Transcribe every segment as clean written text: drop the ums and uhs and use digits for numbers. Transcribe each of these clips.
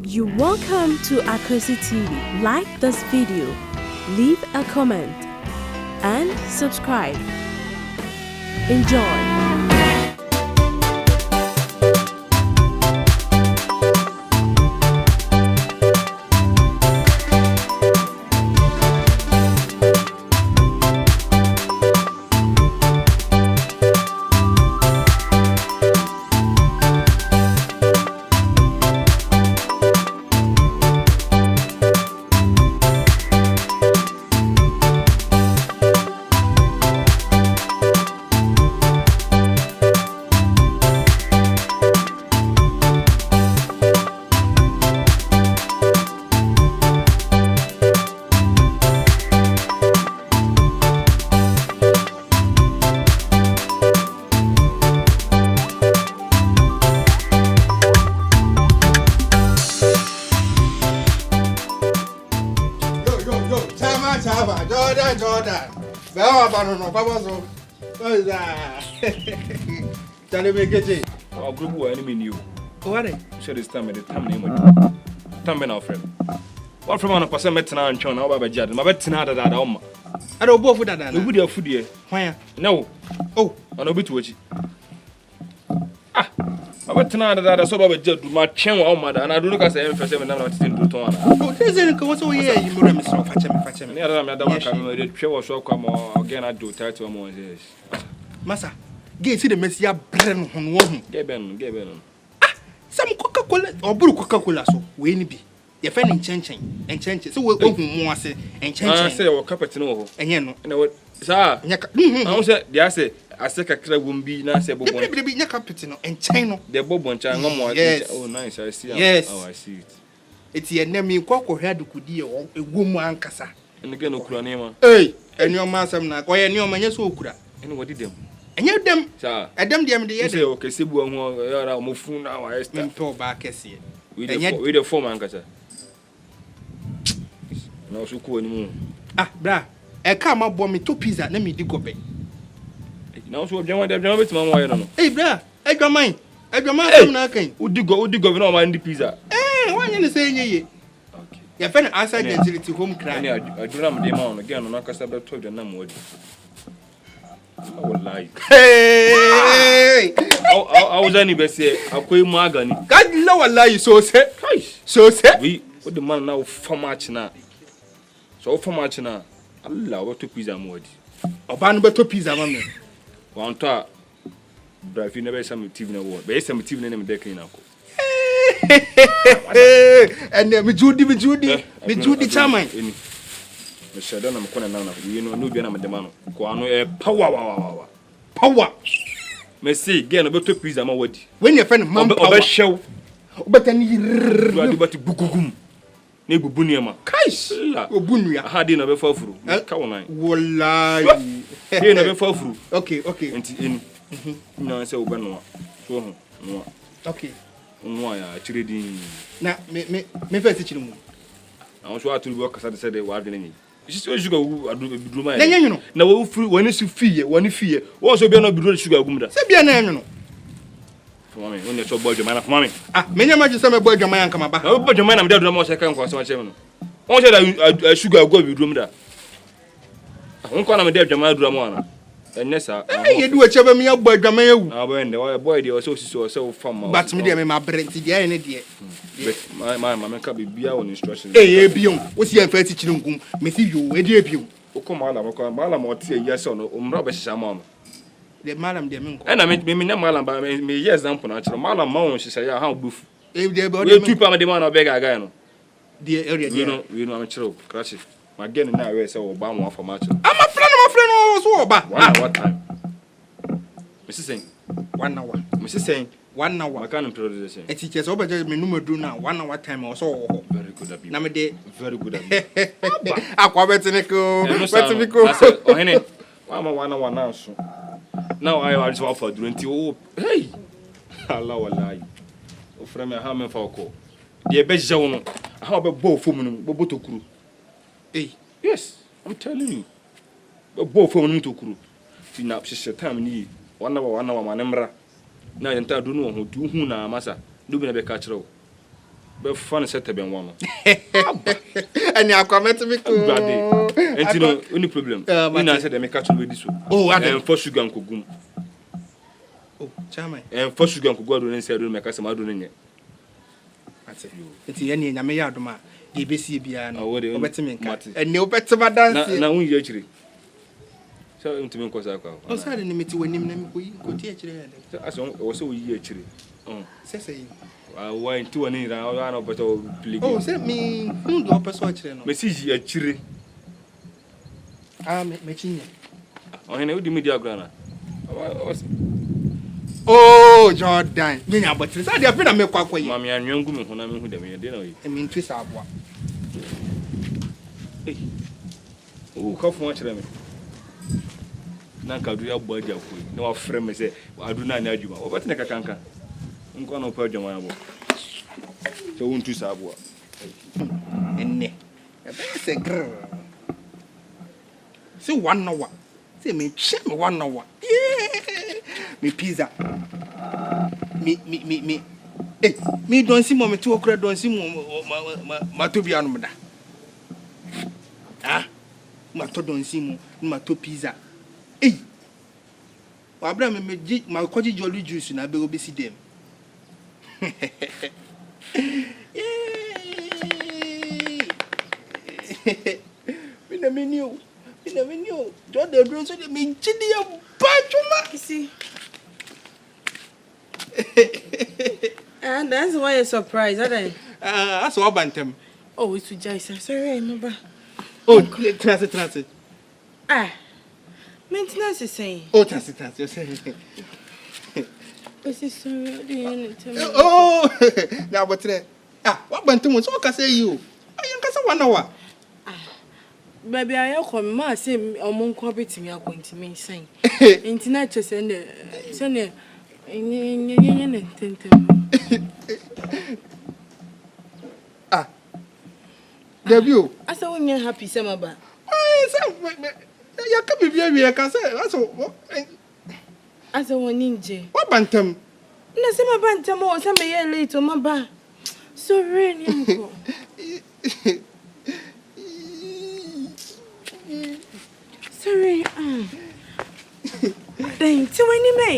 You're welcome to AKWASI TV. Like this video, leave a comment, and subscribe. Enjoy. Jordan. No, Papa, so. What is that? Tell me, get it. Our group were enemy new. What? Should this time at the time name. Time, our friend. What from one person met now and John, our baby Jad, my bet another that home. I don't go for that. No good food here. Why? No. Oh, I know bit to watch. Ah, I bet another that I saw about Jad, my chain, oh, mother, and I do look as I am for 7 hours in Bhutan. Oh, there's a what's over here. You know, Mr. Fatcham. The other one coming with it, was so come again. I do title more. Massa, get see the Messia Bren on one. Geben. Ah, some Coca-Cola or brew Coca-Cola, so we be. Your friend in Chanching, so we'll go more say and change. Say, or capitano, and you know, sir, I said, the answer, I said, a crab won't be nice. Be capitano and China. The bob and China, no more. Yes, oh, nice, I see. Yes, oh, I see it. It's your name, Coco had to could deal a woman cassa. And again, Ukraine. Hey, and your master, or your man, yes, Okra. And what did them? And you them, sir, I them the say, okay, Sibu, move from now. I spent to back as here. With the foreman, Cassa. No, so cool anymore. Ah, bra, I come up for me 2 pizza, let me dig up it. Now, so John, my wife. Hey, bra, I got mine. I got mine. Would you go no mind the pizza? Why you saying ye? Okay. Your friend outside the agility home cry. I do not demand again on a customer told the number. I will lie. Hey! I was anyway say, I'll call you Margani. God, lower lie, so say. So say. We put the man now for much now. So for much now, allow to pizza mode. A ban but 2 pizza, mammy. One talk. But if you never some TV award, but some TV name decking now. And me Judy Chairman. Mr. Donham Corner now, you know, no Bianam Demano. Quano power. Messi, get about 2 pizza more. When your friend Manpower show, but then you are about to book. Nebu Bunyama. Kais, Bunya, had dinner before through. Caroline. Wallahi. Dinner before through. Okay. And no, I say, Obano. Okay. Why I trading. Now, me first teaching. I was to work as I said they were doing. It's just go. I do my. You know. Now, when it's fear, when you fear, also be not be sugar gumda. Say be an for me, when you're boy, man of mommy. Ah, many of my some boy, your man come back. No, but your man, I'm dead. I'm also coming for so much. One said I sugar go with room there. I won't call him a dead Jamal Dramana. And yes, sir. You do a chubby me up boy, Gamay. I went the boy, they were so from. But me, my brain, the idea. My mamma can be beyond instructions. Hey, Bion, what's your first teaching room? Miss you, where do you? Come on, Malam or tea, yes or no, Robert Shamam. The madam, the monk. And I mean, Malam by me, yes, I'm natural. Malam Moon, she said, how boof. If they bought 2 pounds demand of beg again. The area, you know, I'm true. Crash it. My getting now, so Obama for match. I'm a friend of my friend, also about what time? Mrs. Saying 1 hour. Mrs. Saying 1 hour. I can't produce it. It's just over me number do now 1 hour time or so. Very good at you. Namade, very good at you. Aquabetinico, Betinico. Henny, I'm a 1 hour now. Now I was offered during you. Hey, allow a lie. Oh, from a hammer for a call. The best zone. How about both women, Boboto crew? Hey, yes, I'm telling you. Both women to crew. Finap, sister, time need 1 hour, my number. Now, you don't know who do who now, Massa. Do be a catcher. Be fun set be one. And you are coming me ko. And you know any problem. When I said they make catch you this one. Oh, and for sugar and kugum. Oh, chama. And for sugar and kugu don't say don't make us ma do nye. Ate. Enti ye na me ya adoma. Ye besi bia no. Obetime nka. Mate. And you betime dance. Na won ye chiri. So ntimi nkosa kwa. O sa de meti wanim na me ko yi ko ti e chire ya de. Aso wo se wo yi chiri. Sese. Why into one in I better play. Oh, say me who do person chire no. Me see ye chiri. Me chinya. Oh, he no di media grana. Oh, Jordan. Me na but say dey fe na me kwakwa yi. Mama anwengu me ho na me hu dem ye dey na yi. E me ntwi sa aboa. Eh. Oh, ka fun chire me. Na ka do ya bo aja ko. Na wa frɛ me say adu na anya adwuma. Wo bɛtena kakanka. Nko na pa adwuma ya bo. So won tu sa aboa. Enne. E be say grr. See 1 hour. Say me check me 1 hour. Yeah. Me pizza. Me. Eh, me don't see mo me to okra don't see mo ma to bia no da. Ah. Ma to don't see mo, ma to pizza. Eh. Wa bra me gi ma kwaji jolly juice na be obesi dem. Me na menu. Don't they do so they mean chidi ya bachuma. You see. And that's why you're surprised, aren't I? That's what bantem. Oh, it's with Jason. Sorry, I remember. Oh, transit. Ah. Maintenance is saying. Oh, transit. You're saying. This is sorry. Oh, now but what bantem was what I say you? I am just 1 hour. Baby, I come ma say omon ko betimi akonti me san. Enti na che se ne nye tentem. Ah. Debut. Asa wonye happy say maba. Eh, say ya ka bibia wi ka say Asa woni nje. What bantem? Na say maba ntem o say me ye late o maba. Sorry ni nko. Sorry, Dang, to any me.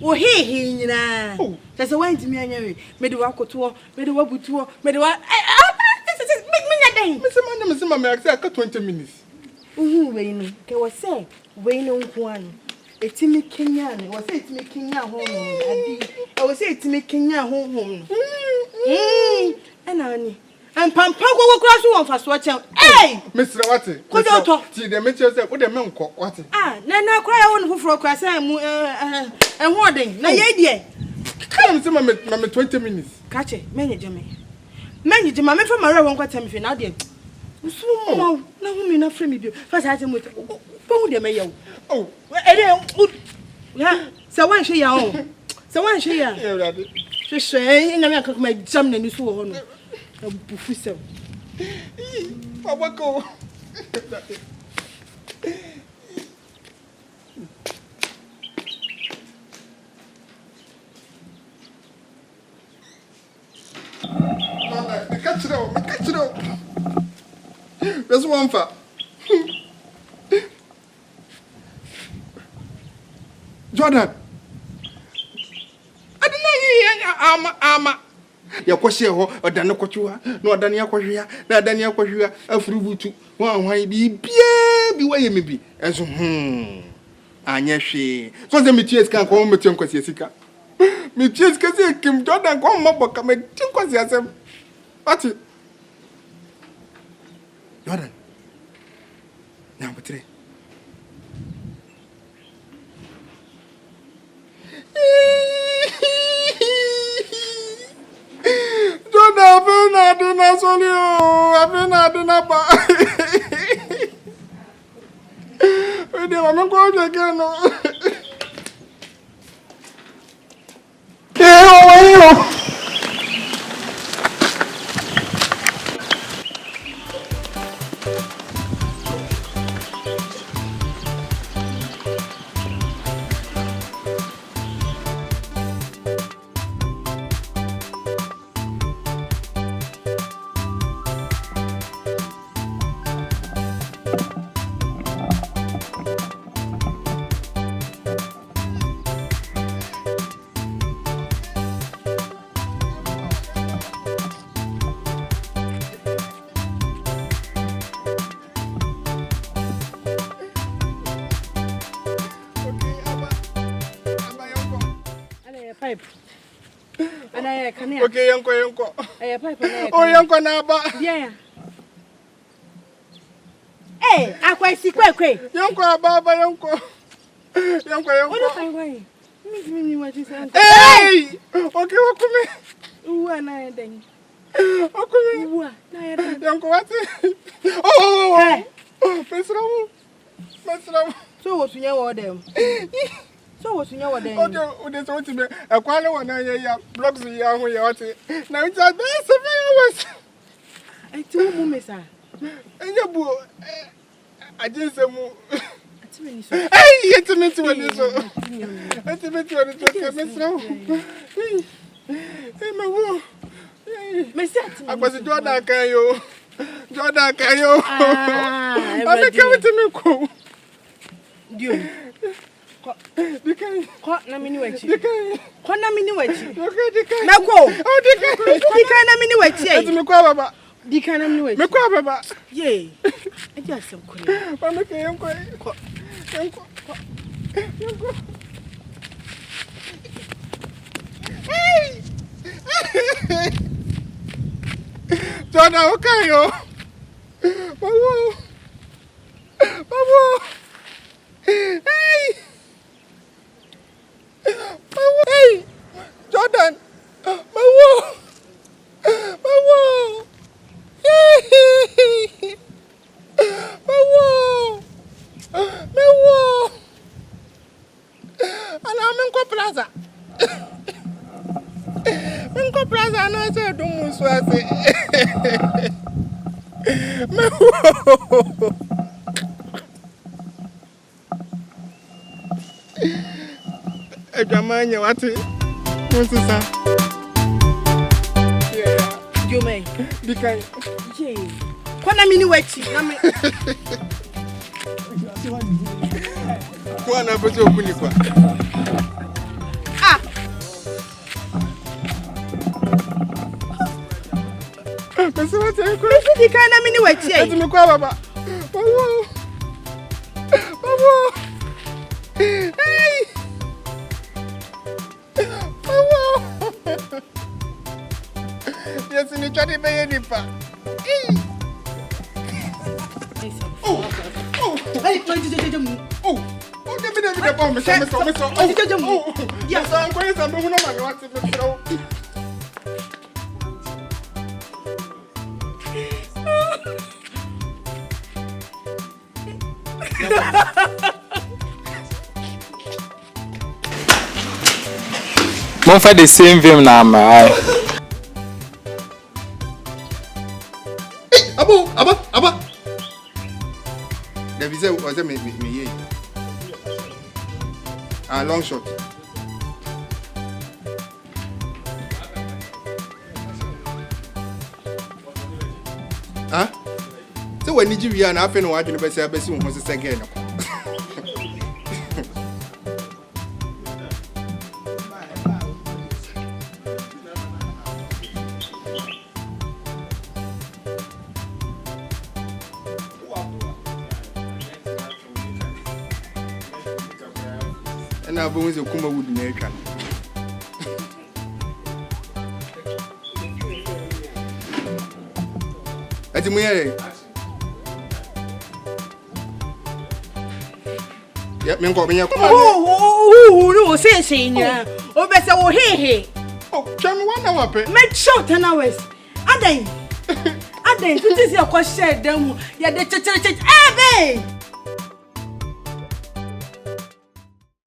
Oh, hey, nyina. That's a way to me anyway. Me do akoto, me do wabuto, me do make me na den. Miss Mama, I said 20 minutes. We no. Ke was say, we no nko anu. Etimi Kenya no. Was say etimi Kenya home. Adi. I was say etimi Kenya home. Ani. And pampa go kura so won fa so chem. Hey! Mr. Wate. Ko do to. Ti dem me say wo dem nko Wate. Ah, na kura ya won foforo kura say mu ho den. Na ye die. Come say mama 20 minutes. Kache, menye jeme. Menye jema me fa mara won kwata me fe na de. Usu mo na hu me na frame bi. Fa sa mo. Bo hu de me yawo. Oh, ya, sa wan hwe ya o. Sa wan hwe ya. Hwe nya me akakoma jam na ni so ho no. Bufu se. Papa ko. Catch it out. There's one for Jordan. I didn't ama. Ya kwose ho odane kwotwa na odane yakwhwea na odane yakwhwea afrubutu hwan bi waye me bi enso anya hwe so se metie sika ko metie nkwase sika metie sika se kim Jordan ko mboka metie nkwase asem ati Jordan na botre Jordan, I've been I'm going to again. Yeah, pipe. And I can hear. okay, Uncle. I pipe. Oh, Uncle Naba. Yeah. Hey, AKWASI quick. Uncle Baba, Uncle. Uncle. What if I'm going? Me what you say. Hey! Okay, what come Who are I then? Okay. Who are I? Uncle, what? Oh! Hey! Miss Ram. So what's in your them? So what's in your them? Okay, there's what to be a quality one. I blocks the young way out. Now it's a best of hours. I told you, Miss. And your boy, I just said, hey, yet to meet you when you saw. Let's meet you when you Miss Ram. Hey, my woo. I was a Jordan Kayo. Jordan Kayo. I'm coming to me. Cool. You. What namini wechi? What namini wechi? Okay, Meko. oh, Dika namini wechi. Let me call Baba. Dika namini wechi. Me call Baba. Yay. I just am cool. Mama ke yanko. Hey! Jordan Okayo. Babu. Hey! Hey! Jordan! Mawo! And I'm in Plaza. In Plaza, no, I said, don't swear. Jamanya, what? What's this? Yeah. You may. Because. Yay. What namini wechi? Kwa pese okuni kwa. Ah. Pese wate kwa. Pese dika namini wechi. Eti me kwa baba. Babu. Hey. Yes, ni chadi be nipa. Oh. Hey, oh, give me the bomb, Mr. Oh, yes, I'm going to move on. I want to throw. Don't fight the same film now, man. Aba. The visa was me. Long shot. Huh? So when did you and I feel what you best have seen was again? And I've always a Kuma wood in America. At the Muere. Yep, me go. Oh, say, senior. Oh, better, oh, hey. Oh, tell me 1 hour. Make sure 10 hours. And then, this is your question. Yeah, the church.